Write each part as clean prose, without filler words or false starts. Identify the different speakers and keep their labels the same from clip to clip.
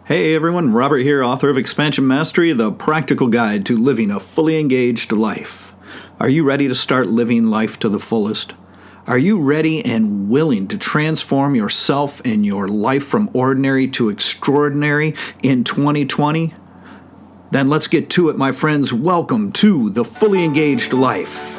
Speaker 1: Hey everyone, Robert here, author of Expansion Mastery, the practical guide to living a fully engaged life. Are you ready to start living life to the fullest? Are you ready and willing to transform yourself and your life from ordinary to extraordinary in 2020? Then let's get to it, my friends. Welcome to the Fully Engaged Life.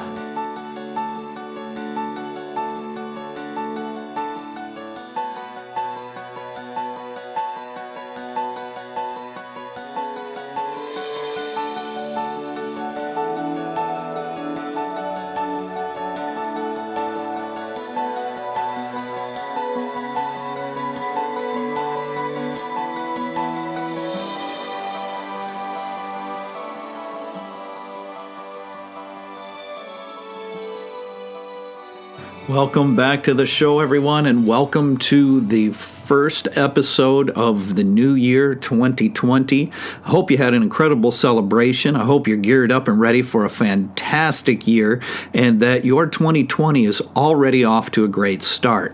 Speaker 1: Welcome back to the show, everyone, and welcome to the first episode of the new year, 2020. I hope you had an incredible celebration. I hope you're geared up and ready for a fantastic year, and that your 2020 is already off to a great start.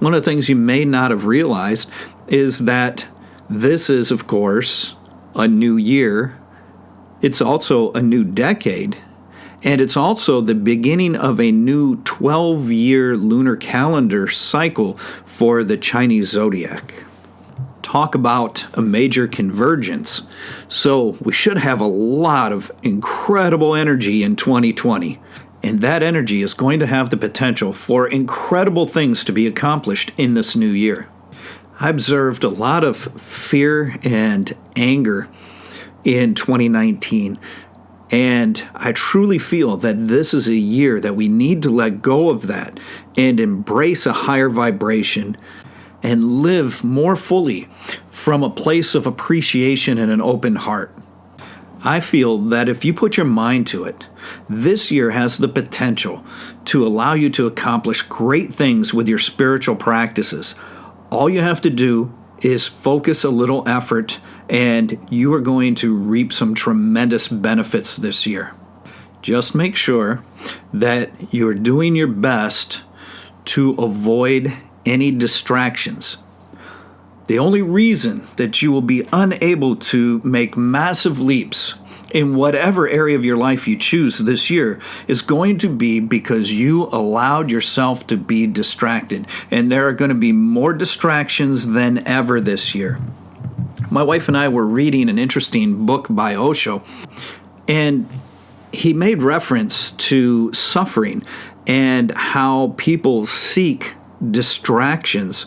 Speaker 1: One of the things you may not have realized is that this is, of course, a new year. It's also a new decade. And it's also the beginning of a new 12-year lunar calendar cycle for the Chinese zodiac. Talk about a major convergence. So we should have a lot of incredible energy in 2020. And that energy is going to have the potential for incredible things to be accomplished in this new year. I observed a lot of fear and anger in 2019. And I truly feel that this is a year that we need to let go of that and embrace a higher vibration and live more fully from a place of appreciation and an open heart. I feel that if you put your mind to it, this year has the potential to allow you to accomplish great things with your spiritual practices. All you have to do is focus a little effort, and you are going to reap some tremendous benefits this year. Just make sure that you're doing your best to avoid any distractions. The only reason that you will be unable to make massive leaps in whatever area of your life you choose this year is going to be because you allowed yourself to be distracted. And there are going to be more distractions than ever this year. My wife and I were reading an interesting book by Osho, and he made reference to suffering and how people seek distractions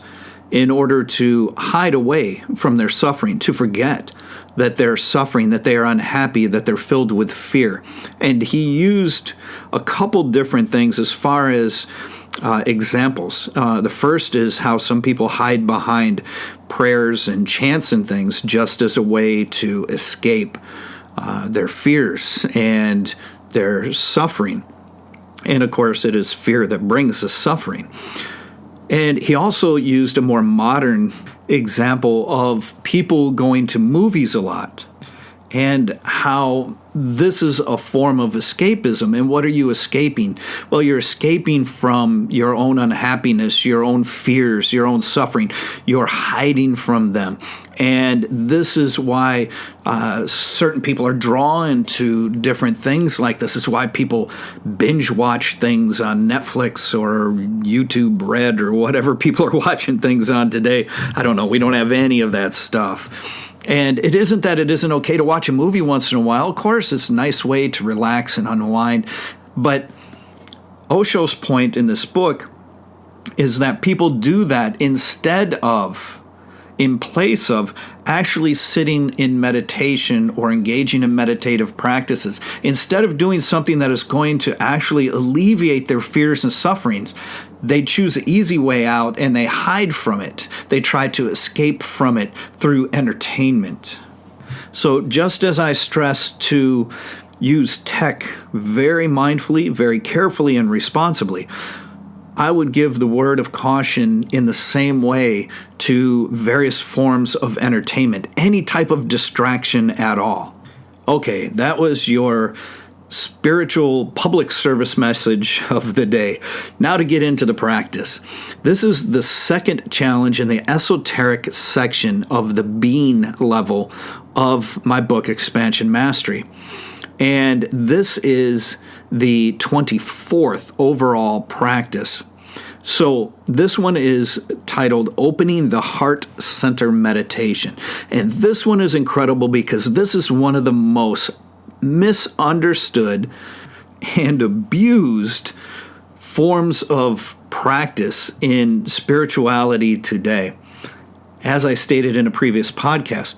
Speaker 1: in order to hide away from their suffering, to forget that they're suffering, that they are unhappy, that they're filled with fear. And he used a couple different things as far as examples. The first is how some people hide behind prayers and chants and things just as a way to escape their fears and their suffering. And of course, it is fear that brings the suffering. And he also used a more modern example of people going to movies a lot and how this is a form of escapism. And what are you escaping? Well, you're escaping from your own unhappiness, your own fears, your own suffering. You're hiding from them. And this is why certain people are drawn to different things like this. This is why people binge watch things on Netflix or YouTube Red or whatever people are watching things on today. I don't know. We don't have any of that stuff. And it isn't that it isn't okay to watch a movie once in a while. Of course, it's a nice way to relax and unwind. But Osho's point in this book is that people do that in place of actually sitting in meditation or engaging in meditative practices. Instead of doing something that is going to actually alleviate their fears and sufferings, they choose the easy way out and they hide from it. They try to escape from it through entertainment. So just as I stress to use tech very mindfully, very carefully, and responsibly, I would give the word of caution in the same way to various forms of entertainment, any type of distraction at all. Okay, that was your spiritual public service message of the day. Now to get into the practice. This is the second challenge in the esoteric section of the being level of my book, Expansion Mastery. And this is the 24th overall practice. So this one is titled Opening the Heart Center Meditation. And this one is incredible because this is one of the most misunderstood and abused forms of practice in spirituality today. As I stated in a previous podcast,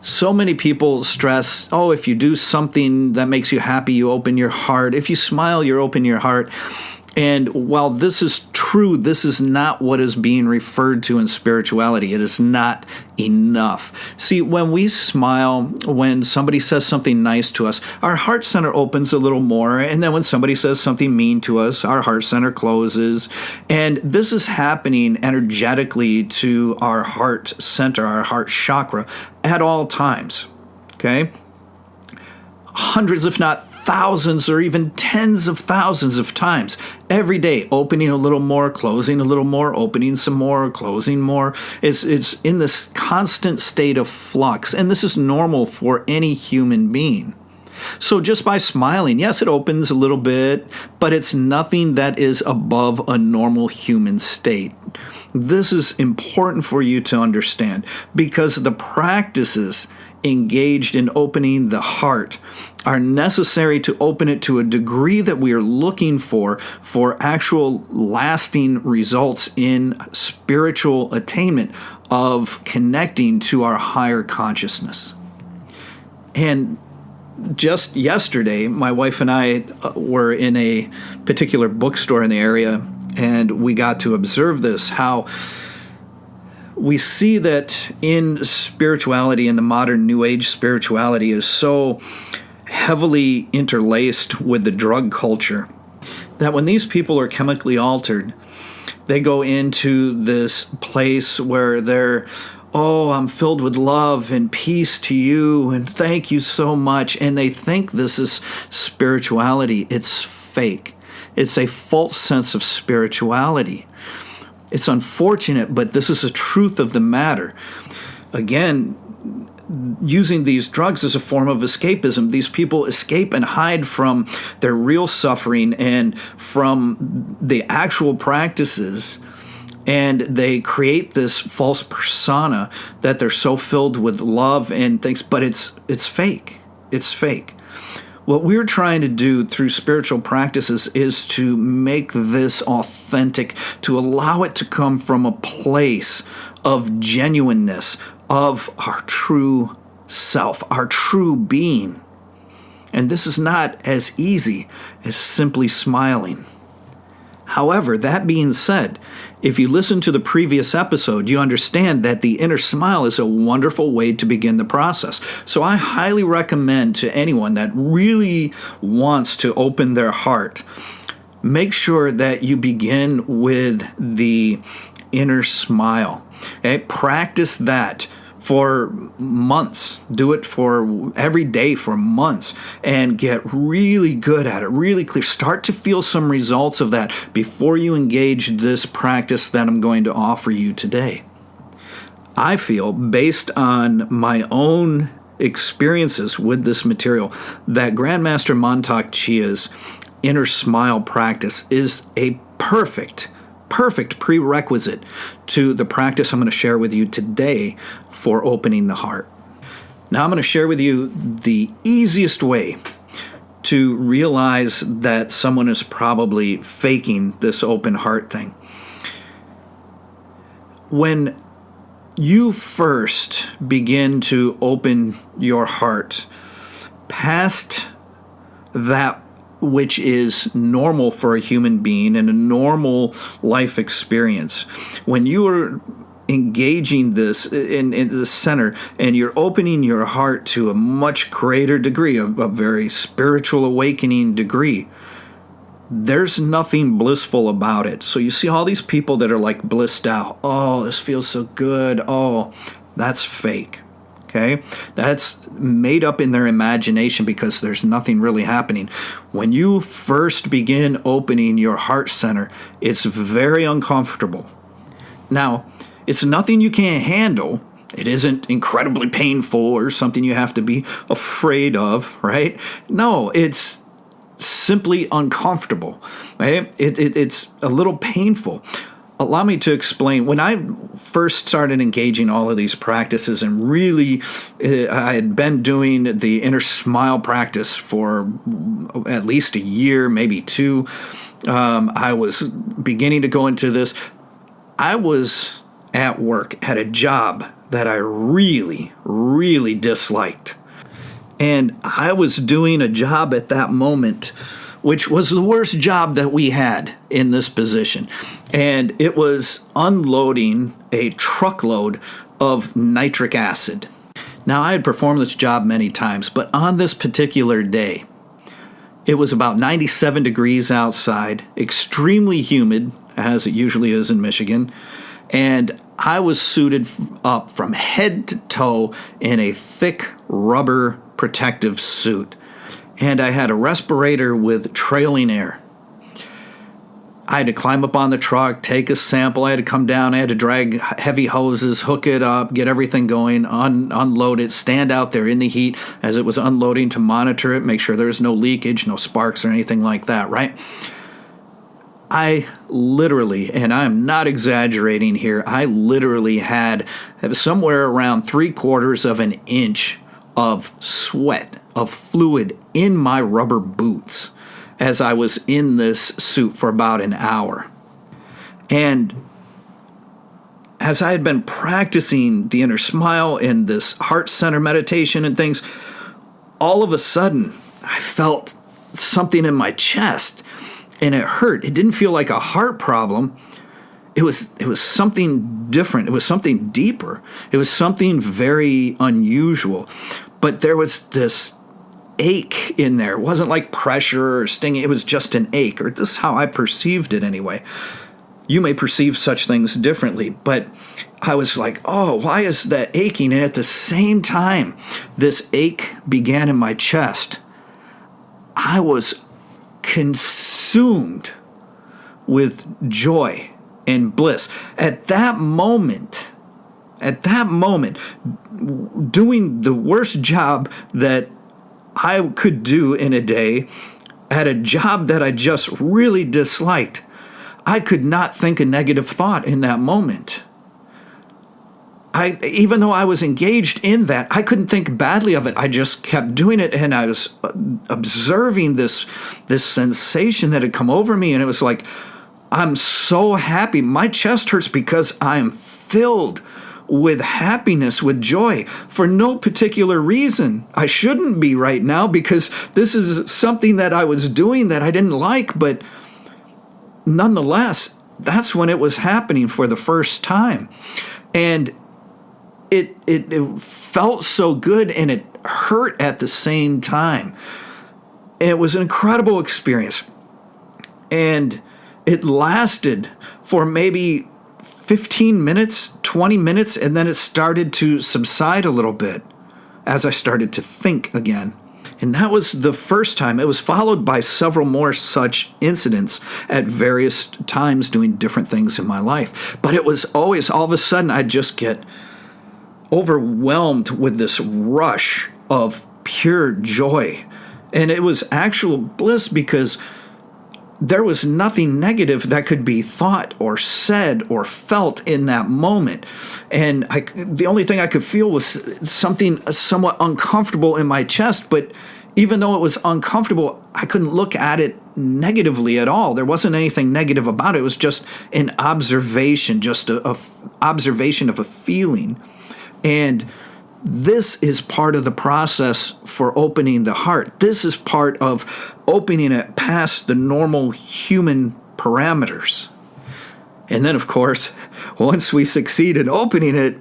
Speaker 1: so many people stress, if you do something that makes you happy, you open your heart. If you smile, you open your heart. And while this is true, this is not what is being referred to in spirituality. It is not enough. See, when we smile, when somebody says something nice to us, our heart center opens a little more. And then when somebody says something mean to us, our heart center closes. And this is happening energetically to our heart center, our heart chakra, at all times. Okay? Hundreds, if not thousands, or even tens of thousands of times every day, opening a little more, closing a little more, opening some more, closing more. It's in this constant state of flux, and this is normal for any human being. So just by smiling, yes, it opens a little bit, but it's nothing that is above a normal human state. This is important for you to understand because the practices engaged in opening the heart are necessary to open it to a degree that we are looking for actual lasting results in spiritual attainment of connecting to our higher consciousness. And just yesterday, my wife and I were in a particular bookstore in the area, and we got to observe this, how we see that in spirituality, in the modern New Age spirituality, is so heavily interlaced with the drug culture that when these people are chemically altered, they go into this place where they're, I'm filled with love and peace to you and thank you so much. And they think this is spirituality. It's fake. It's a false sense of spirituality. It's unfortunate, but this is the truth of the matter. Again, using these drugs as a form of escapism, these people escape and hide from their real suffering and from the actual practices, and they create this false persona that they're so filled with love and things, but it's fake. It's fake. What we're trying to do through spiritual practices is to make this authentic, to allow it to come from a place of genuineness, of our true self, our true being. And this is not as easy as simply smiling. However, that being said, if you listen to the previous episode, you understand that the inner smile is a wonderful way to begin the process. So I highly recommend to anyone that really wants to open their heart, make sure that you begin with the inner smile. Okay? Practice that for months. Do it for every day for months and get really good at it, really clear. Start to feel some results of that before you engage this practice that I'm going to offer you today. I feel, based on my own experiences with this material, that Grandmaster Mantak Chia's inner smile practice is a perfect prerequisite to the practice I'm going to share with you today for opening the heart. Now I'm going to share with you the easiest way to realize that someone is probably faking this open heart thing. When you first begin to open your heart past that which is normal for a human being and a normal life experience, when you are engaging this in the center and you're opening your heart to a much greater degree, a very spiritual awakening degree, there's nothing blissful about it. So you see all these people that are like blissed out. Oh, this feels so good. Oh, that's fake. Okay, that's made up in their imagination because there's nothing really happening. When you first begin opening your heart center, it's very uncomfortable. Now, it's nothing you can't handle. It isn't incredibly painful or something you have to be afraid of, right? No, it's simply uncomfortable, right? It's a little painful. Allow me to explain. When I first started engaging all of these practices and really I had been doing the inner smile practice for at least a year, maybe two, I was beginning to go into this. I was at work at a job that I really, really disliked. And I was doing a job at that moment, which was the worst job that we had in this position. And it was unloading a truckload of nitric acid. Now, I had performed this job many times, but on this particular day, it was about 97 degrees outside, extremely humid, as it usually is in Michigan, and I was suited up from head to toe in a thick rubber protective suit. And I had a respirator with trailing air. I had to climb up on the truck, take a sample. I had to come down. I had to drag heavy hoses, hook it up, get everything going, unload it, stand out there in the heat as it was unloading to monitor it, make sure there was no leakage, no sparks or anything like that, right? I literally, and I'm not exaggerating here, I literally had somewhere around 3/4 of an inch of sweat, of fluid in my rubber boots as I was in this suit for about an hour. And as I had been practicing the inner smile and this heart center meditation and things, all of a sudden I felt something in my chest and it hurt. It didn't feel like a heart problem. It was something different. It was something deeper. It was something very unusual. But there was this ache in there. It wasn't like pressure or stinging. It was just an ache, or this is how I perceived it anyway. You may perceive such things differently, but I was like, oh, why is that aching? And at the same time this ache began in my chest, I was consumed with joy and bliss. At that moment, doing the worst job that I could do in a day at a job that I just really disliked, I could not think a negative thought in that moment. Even though I was engaged in that, I couldn't think badly of it. I just kept doing it, and I was observing this sensation that had come over me, and it was like, I'm so happy. My chest hurts because I'm filled with happiness, with joy, for no particular reason. I shouldn't be right now because this is something that I was doing that I didn't like, but nonetheless, that's when it was happening for the first time. And it felt so good and it hurt at the same time. It was an incredible experience. And it lasted for maybe 15 minutes, 20 minutes, and then it started to subside a little bit as I started to think again. And that was the first time. It was followed by several more such incidents at various times doing different things in my life. But it was always, all of a sudden, I'd just get overwhelmed with this rush of pure joy. And it was actual bliss because there was nothing negative that could be thought or said or felt in that moment. And the only thing I could feel was something somewhat uncomfortable in my chest. But even though it was uncomfortable, I couldn't look at it negatively at all. There wasn't anything negative about it. It was just an observation, just a observation of a feeling. And this is part of the process for opening the heart. This is part of opening it past the normal human parameters. And then, of course, once we succeed in opening it,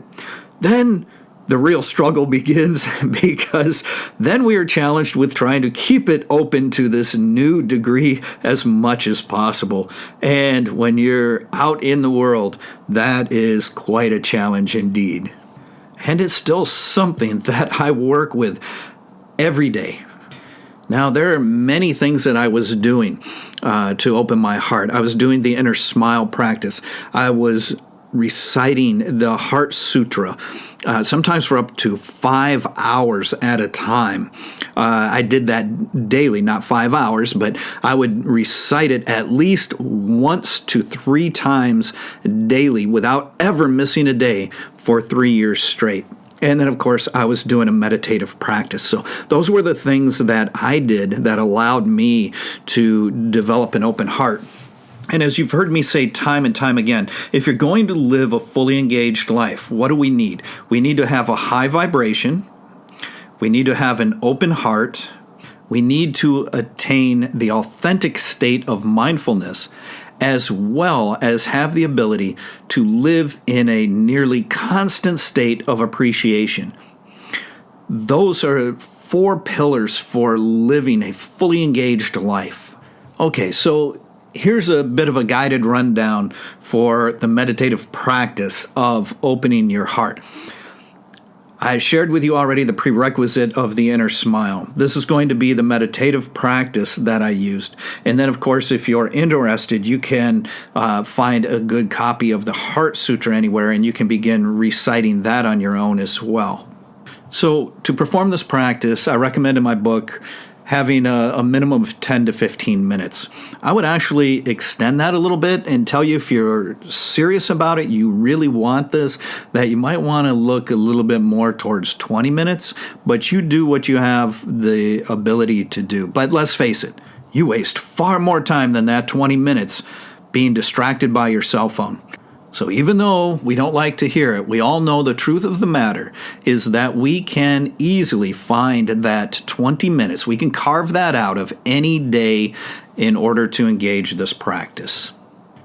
Speaker 1: then the real struggle begins, because then we are challenged with trying to keep it open to this new degree as much as possible. And when you're out in the world, that is quite a challenge indeed. And it's still something that I work with every day. Now, there are many things that I was doing to open my heart. I was doing the inner smile practice. I was reciting the Heart Sutra, sometimes for up to 5 hours at a time. I did that daily, not 5 hours, but I would recite it at least once to 3 times daily without ever missing a day for 3 years straight. And then, of course, I was doing a meditative practice. So those were the things that I did that allowed me to develop an open heart. And as you've heard me say time and time again, if you're going to live a fully engaged life, what do we need? We need to have a high vibration. We need to have an open heart. We need to attain the authentic state of mindfulness, as well as have the ability to live in a nearly constant state of appreciation. Those are 4 pillars for living a fully engaged life. Okay, so here's a bit of a guided rundown for the meditative practice of opening your heart. I shared with you already the prerequisite of the inner smile. This is going to be the meditative practice that I used. And then, of course, if you're interested, you can find a good copy of the Heart Sutra anywhere, and you can begin reciting that on your own as well. So to perform this practice, I recommend in my book having a minimum of 10 to 15 minutes. I would actually extend that a little bit and tell you, if you're serious about it, you really want this, that you might want to look a little bit more towards 20 minutes, but you do what you have the ability to do. But let's face it, you waste far more time than that 20 minutes being distracted by your cell phone. So even though we don't like to hear it, we all know the truth of the matter is that we can easily find that 20 minutes. We can carve that out of any day in order to engage this practice.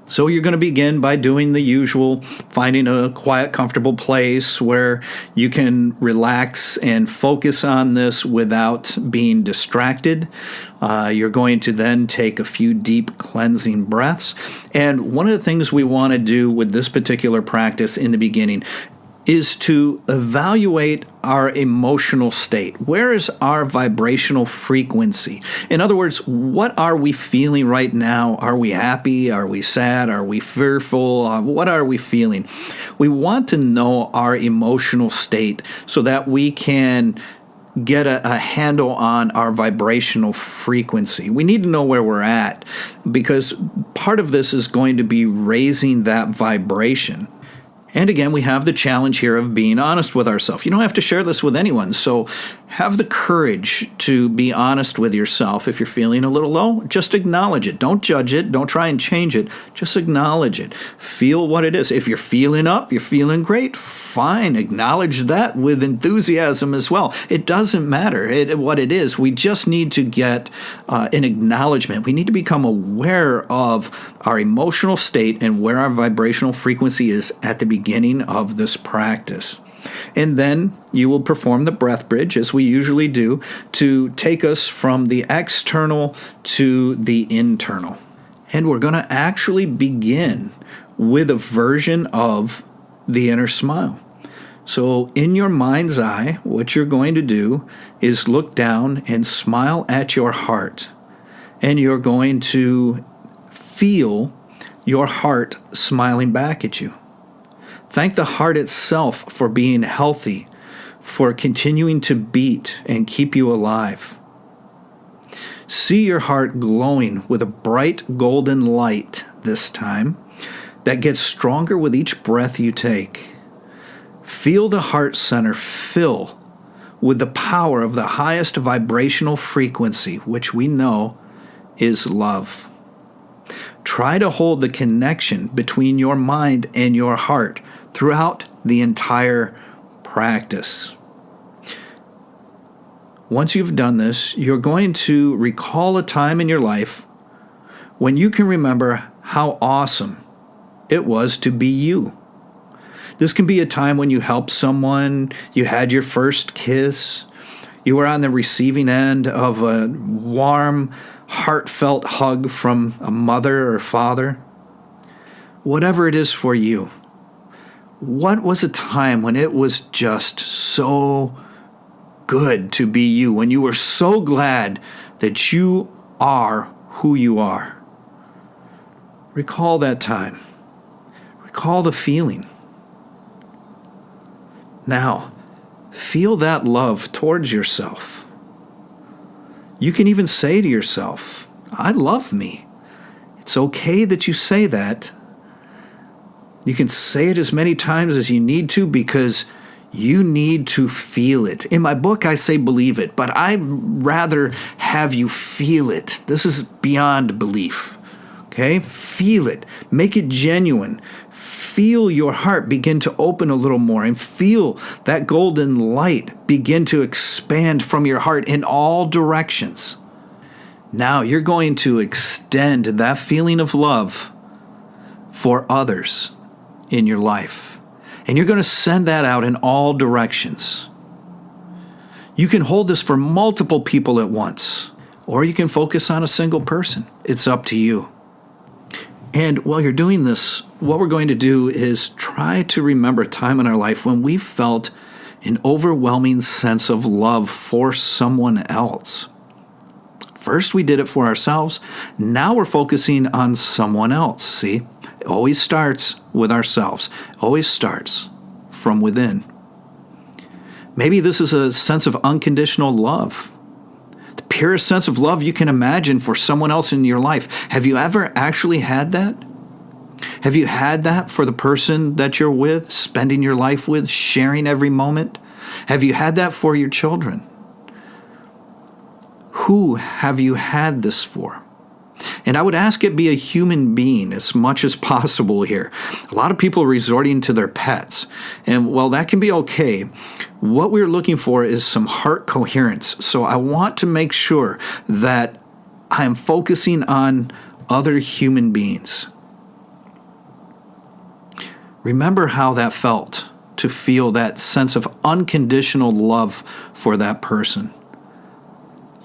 Speaker 1: So you're going to begin by doing the usual, finding a quiet, comfortable place where you can relax and focus on this without being distracted. You're going to then take a few deep cleansing breaths. And one of the things we want to do with this particular practice in the beginning is to evaluate our emotional state. Where is our vibrational frequency? In other words, what are we feeling right now? Are we happy? Are we sad? Are we fearful? What are we feeling? We want to know our emotional state so that we can get a handle on our vibrational frequency. We need to know where we're at, because part of this is going to be raising that vibration. And again, we have the challenge here of being honest with ourselves. You don't have to share this with anyone, so have the courage to be honest with yourself. If you're feeling a little low, just acknowledge it. Don't judge it. Don't try and change it. Just acknowledge it. Feel what it is. If you're feeling up, you're feeling great, fine. Acknowledge that with enthusiasm as well. It doesnn't matter what it is. We just need to get an acknowledgement. We need to become aware of our emotional state and where our vibrational frequency is at the beginning of this practice. And then you will perform the breath bridge, as we usually do, to take us from the external to the internal. And we're going to actually begin with a version of the inner smile. So in your mind's eye, what you're going to do is look down and smile at your heart. And you're going to feel your heart smiling back at you. Thank the heart itself for being healthy, for continuing to beat and keep you alive. See your heart glowing with a bright golden light this time that gets stronger with each breath you take. Feel the heart center fill with the power of the highest vibrational frequency, which we know is love. Try to hold the connection between your mind and your heart throughout the entire practice. Once you've done this, you're going to recall a time in your life when you can remember how awesome it was to be you. This can be a time when you helped someone, you had your first kiss, you were on the receiving end of a warm, heartfelt hug from a mother or father. Whatever it is for you, What was a time when it was just so good to be you, when you were so glad that you are who you are? Recall that time. Recall the feeling. Now, feel that love towards yourself. You can even say to yourself, I love me. It's okay that you say that. You can say it as many times as you need to because you need to feel it. In my book, I say believe it, but I'd rather have you feel it. This is beyond belief. Okay? Feel it. Make it genuine. Feel your heart begin to open a little more and feel that golden light begin to expand from your heart in all directions. Now you're going to extend that feeling of love for others in your life. And you're going to send that out in all directions. You can hold this for multiple people at once, or you can focus on a single person. It's up to you. And while you're doing this, what we're going to do is try to remember a time in our life when we felt an overwhelming sense of love for someone else. First, we did it for ourselves. Now we're focusing on someone else. See, it always starts with ourselves. It always starts from within. Maybe this is a sense of unconditional love. The purest sense of love you can imagine for someone else in your life. Have you ever actually had that? Have you had that for the person that you're with, spending your life with, sharing every moment? Have you had that for your children? Who have you had this for? And I would ask it be a human being as much as possible here. A lot of people are resorting to their pets. And while that can be okay, what we're looking for is some heart coherence. So I want to make sure that I'm focusing on other human beings. Remember how that felt to feel that sense of unconditional love for that person.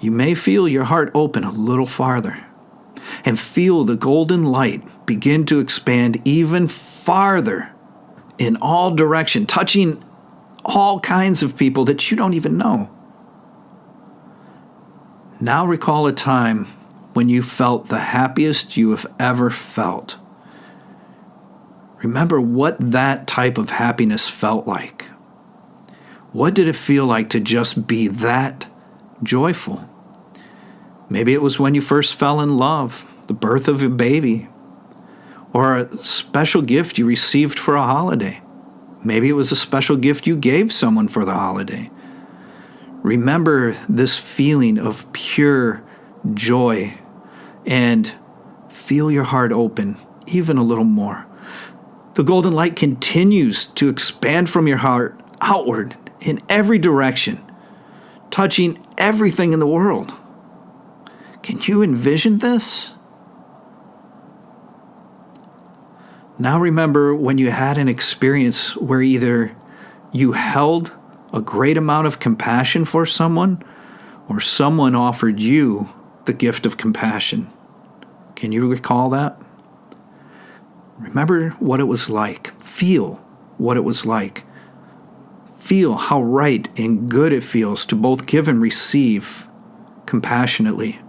Speaker 1: You may feel your heart open a little farther and feel the golden light begin to expand even farther in all directions, touching all kinds of people that you don't even know. Now recall a time when you felt the happiest you have ever felt. Remember what that type of happiness felt like. What did it feel like to just be that joyful? Maybe it was when you first fell in love, the birth of a baby, or a special gift you received for a holiday. Maybe it was a special gift you gave someone for the holiday. Remember this feeling of pure joy and feel your heart open even a little more. The golden light continues to expand from your heart outward in every direction, touching everything in the world. Can you envision this? Now remember when you had an experience where either you held a great amount of compassion for someone or someone offered you the gift of compassion. Can you recall that? Remember what it was like. Feel what it was like. Feel how right and good it feels to both give and receive compassionately.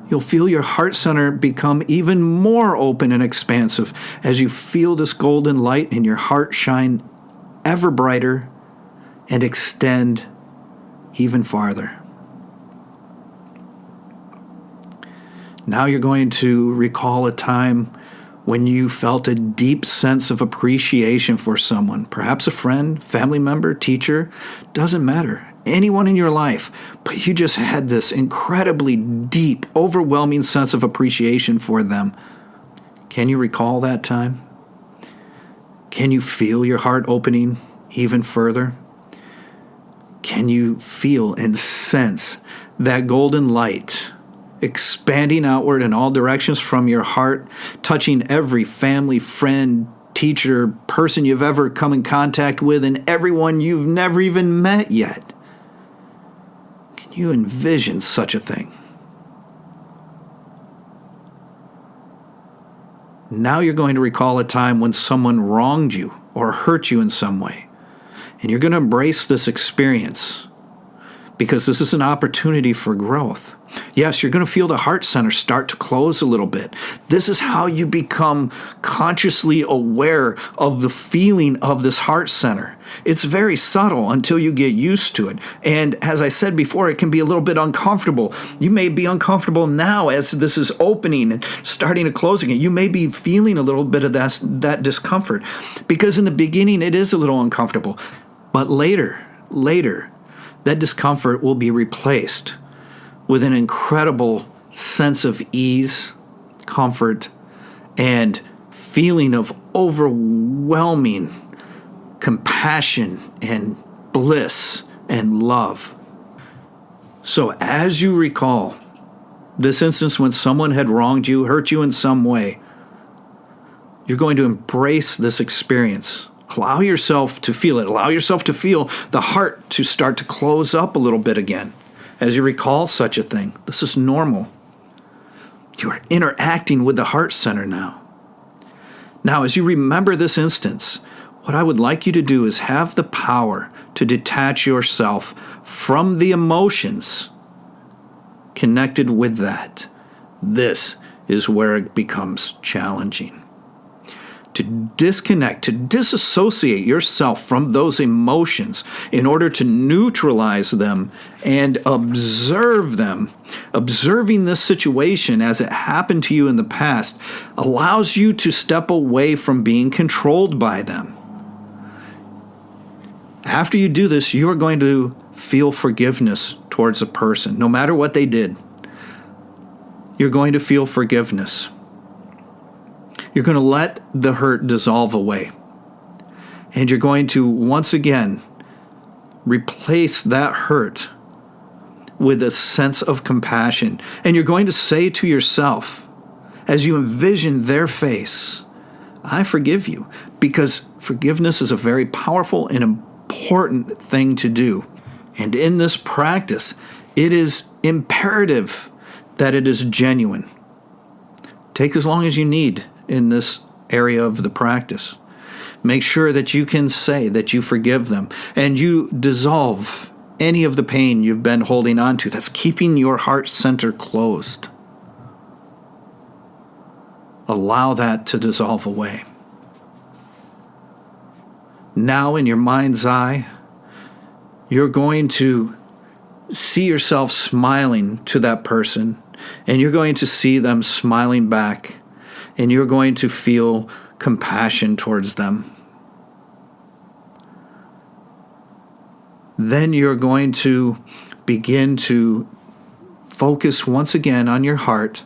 Speaker 1: You'll feel your heart center become even more open and expansive as you feel this golden light in your heart shine ever brighter and extend even farther. Now you're going to recall a time when you felt a deep sense of appreciation for someone, perhaps a friend, family member, teacher, doesn't matter, anyone in your life, but you just had this incredibly deep, overwhelming sense of appreciation for them. Can you recall that time? Can you feel your heart opening even further? Can you feel and sense that golden light expanding outward in all directions from your heart, touching every family, friend, teacher, person you've ever come in contact with, and everyone you've never even met yet? Can you envision such a thing? Now you're going to recall a time when someone wronged you or hurt you in some way. And you're going to embrace this experience because this is an opportunity for growth. Yes, you're going to feel the heart center start to close a little bit. This is how you become consciously aware of the feeling of this heart center. It's very subtle until you get used to it. And as I said before, it can be a little bit uncomfortable. You may be uncomfortable now as this is opening and starting to close again. You may be feeling a little bit of that discomfort because in the beginning it is a little uncomfortable. But later, that discomfort will be replaced with an incredible sense of ease, comfort, and feeling of overwhelming compassion and bliss and love. So as you recall this instance when someone had wronged you, hurt you in some way, you're going to embrace this experience. Allow yourself to feel it. Allow yourself to feel the heart to start to close up a little bit again. As you recall such a thing, this is normal. You are interacting with the heart center now. Now, as you remember this instance, what I would like you to do is have the power to detach yourself from the emotions connected with that. This is where it becomes challenging. To disconnect, to disassociate yourself from those emotions in order to neutralize them and observe them. Observing this situation as it happened to you in the past allows you to step away from being controlled by them. After you do this, you are going to feel forgiveness towards a person, no matter what they did. You're going to feel forgiveness. You're going to let the hurt dissolve away. And you're going to, once again, replace that hurt with a sense of compassion. And you're going to say to yourself, as you envision their face, I forgive you. Because forgiveness is a very powerful and important thing to do. And in this practice, it is imperative that it is genuine. Take as long as you need in this area of the practice. Make sure that you can say that you forgive them and you dissolve any of the pain you've been holding on to that's keeping your heart center closed. Allow that to dissolve away. Now, in your mind's eye, you're going to see yourself smiling to that person, and you're going to see them smiling back. And you're going to feel compassion towards them. Then you're going to begin to focus once again on your heart,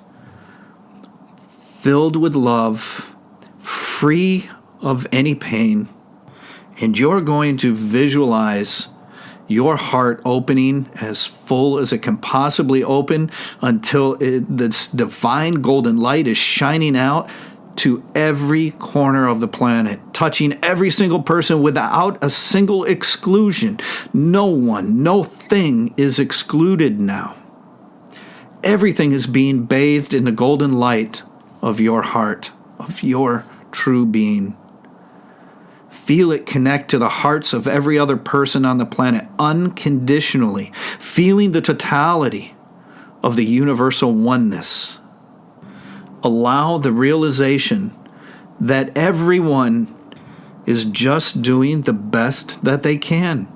Speaker 1: filled with love, free of any pain. And you're going to visualize your heart opening as full as it can possibly open until this divine golden light is shining out to every corner of the planet, touching every single person without a single exclusion. No one, no thing is excluded now. Everything is being bathed in the golden light of your heart, of your true being. Feel it connect to the hearts of every other person on the planet unconditionally, feeling the totality of the universal oneness. Allow the realization that everyone is just doing the best that they can.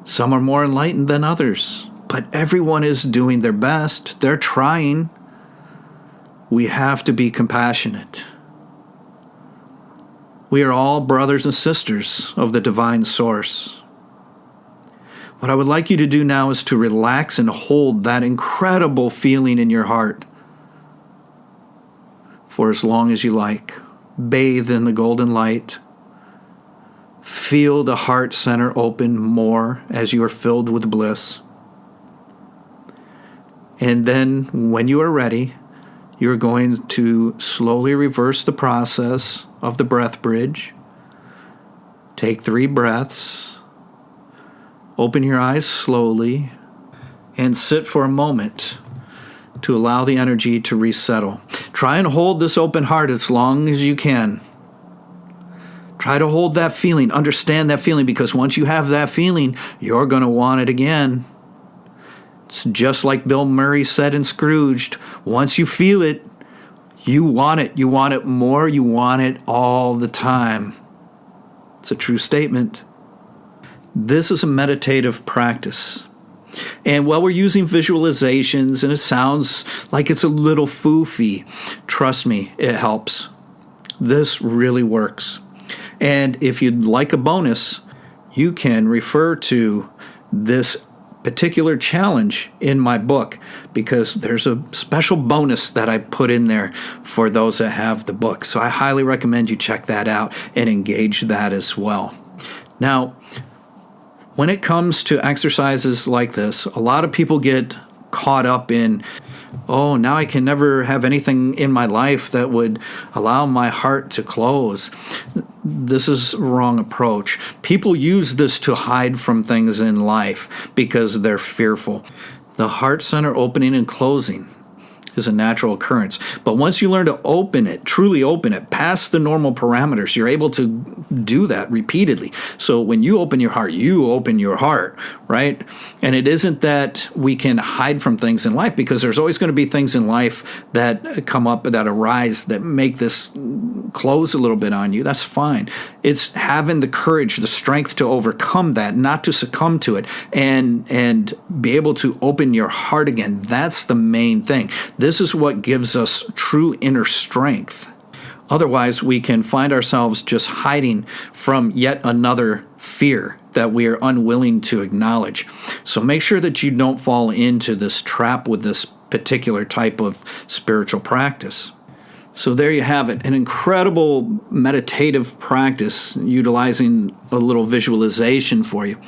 Speaker 1: Some are more enlightened than others, but everyone is doing their best. They're trying. We have to be compassionate. We are all brothers and sisters of the divine source. What I would like you to do now is to relax and hold that incredible feeling in your heart for as long as you like. Bathe in the golden light. Feel the heart center open more as you are filled with bliss. And then, when you are ready, you're going to slowly reverse the process of the breath bridge. Take 3 breaths. Open your eyes slowly and sit for a moment to allow the energy to resettle. Try and hold this open heart as long as you can. Try to hold that feeling, understand that feeling, because once you have that feeling, you're going to want it again. It's just like Bill Murray said in Scrooged, once you feel it, you want it. You want it more. You want it all the time. It's a true statement. This is a meditative practice. And while we're using visualizations and it sounds like it's a little foofy, trust me, it helps. This really works. And if you'd like a bonus, you can refer to this particular challenge in my book, because there's a special bonus that I put in there for those that have the book. So I highly recommend you check that out and engage that as well. Now, when it comes to exercises like this, a lot of people get caught up in, oh, now I can never have anything in my life that would allow my heart to close. This is a wrong approach. People use this to hide from things in life because they're fearful. The heart center opening and closing is a natural occurrence. But once you learn to open it, truly open it, past the normal parameters, you're able to do that repeatedly. So when you open your heart, right? And it isn't that we can hide from things in life, because there's always going to be things in life that come up, that arise, that make this close a little bit on you. That's fine. It's having the courage, the strength to overcome that, not to succumb to it, and be able to open your heart again. That's the main thing. This is what gives us true inner strength. Otherwise, we can find ourselves just hiding from yet another fear that we are unwilling to acknowledge. So make sure that you don't fall into this trap with this particular type of spiritual practice. So there you have it, an incredible meditative practice utilizing a little visualization for you.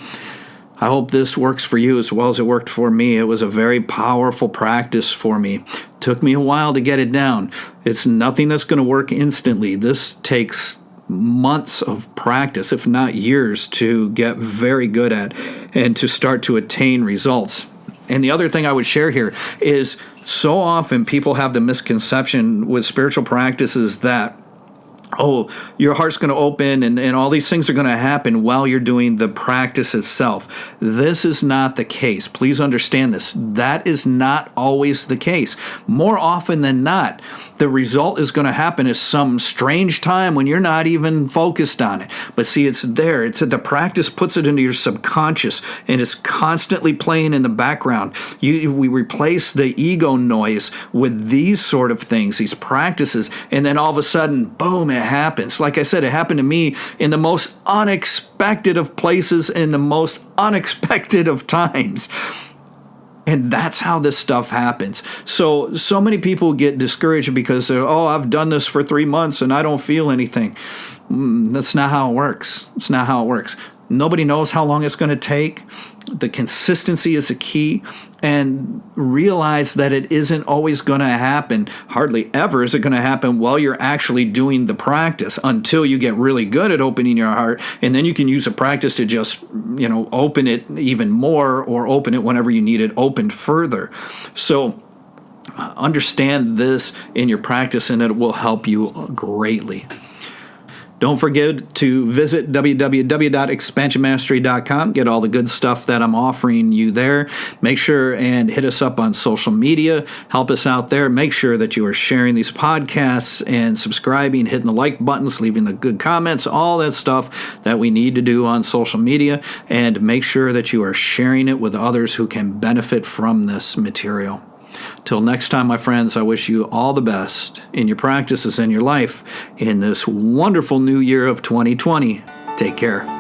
Speaker 1: I hope this works for you as well as it worked for me. It was a very powerful practice for me. Took me a while to get it down. It's nothing that's going to work instantly. This takes months of practice, if not years, to get very good at and to start to attain results. And the other thing I would share here is, so often people have the misconception with spiritual practices that, oh, your heart's going to open and all these things are going to happen while you're doing the practice itself. This is not the case. Please understand this. That is not always the case. More often than not, the result is going to happen at some strange time when you're not even focused on it. But see, it's there. It's the practice puts it into your subconscious, and it's constantly playing in the background. We replace the ego noise with these sort of things, these practices, and then all of a sudden, boom, it happens. Like I said, it happened to me in the most unexpected of places, in the most unexpected of times. And that's how this stuff happens. So many people get discouraged because they're, oh, I've done this for 3 months and I don't feel anything. That's not how it works. It's not how it works. Nobody knows how long it's going to take. The consistency is the key. And realize that it isn't always going to happen. Hardly ever is it going to happen while you're actually doing the practice, until you get really good at opening your heart. And then you can use a practice to just, open it even more, or open it whenever you need it opened further. So understand this in your practice, and it will help you greatly. Don't forget to visit www.expansionmastery.com. Get all the good stuff that I'm offering you there. Make sure and hit us up on social media. Help us out there. Make sure that you are sharing these podcasts and subscribing, hitting the like buttons, leaving the good comments, all that stuff that we need to do on social media. And make sure that you are sharing it with others who can benefit from this material. Till next time, my friends, I wish you all the best in your practices and your life in this wonderful new year of 2020. Take care.